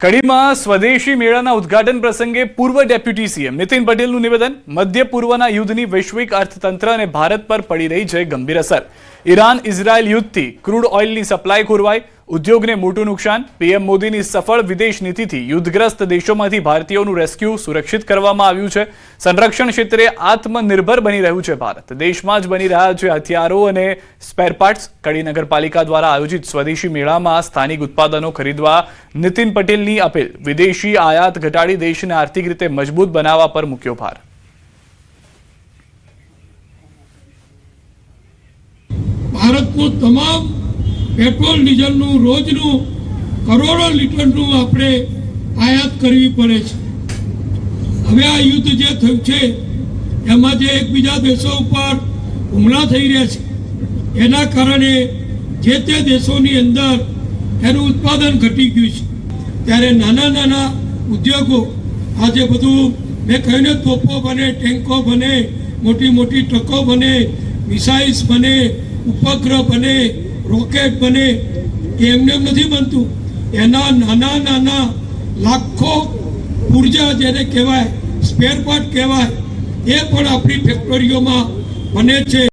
કડીમાં સ્વદેશી મેળાના ઉદ્ઘાટન પ્રસંગે પૂર્વ ડેપ્યુટી સીએમ નીતિન પટેલનું નિવેદન। મધ્ય પૂર્વના યુદ્ધની વૈશ્વિક અર્થતંત્ર અને ભારત પર પડી રહી છે ગંભીર અસર। ઈરાન ઇઝરાયલ યુદ્ધથી ક્રૂડ ઓઇલની સપ્લાય ખોરવાઈ, ઉદ્યોગને મોટું નુકસાન। પીએમ મોદીની સફળ વિદેશ નીતિથી યુદ્ધગ્રસ્ત દેશોમાંથી ભારતીયોનું રેસ્ક્યુ સુરક્ષિત કરવામાં આવ્યું છે। સંરક્ષણ ક્ષેત્રે આત્મનિર્ભર બની રહ્યું છે ભારત। દેશમાં જ બની રહ્યા છે હથિયારો અને સ્પેર પાર્ટ્સ। કડી નગરપાલિકા દ્વારા આયોજિત સ્વદેશી મેળામાં સ્થાનિક ઉત્પાદનો ખરીદવા નીતિન પટેલની અપીલ। વિદેશી આયાત ઘટાડી દેશને આર્થિક રીતે મજબૂત બનાવવા પર મૂક્યો ભાર। ભારતનું તમામ પેટ્રોલ ડીઝલનું રોજનું કરોડો લીટરનું આપણે આયાત કરવી પડે છે। હવે આ યુદ્ધ જે થયું છે એમાં જે એકબીજા દેશો ઉપર હુમલા થઈ રહ્યા છે એના કારણે જે તે દેશોની અંદર એનું ઉત્પાદન ઘટી ગયું છે। ત્યારે નાના નાના ઉદ્યોગો આજે બધું મેં કહ્યું ને, તોપો બને, ટેન્કો બને, મોટી મોટી ટ્રકો બને, મિસાઇલ્સ બને, ઉપગ્રહ બને, રોકેટ બને, એમને નથી બનતું। એના નાના નાના લાખો ઉર્જા જેને કહેવાય, સ્પેર પાર્ટ કહેવાય, એ પણ આપણી ફેક્ટરીઓમાં બને છે।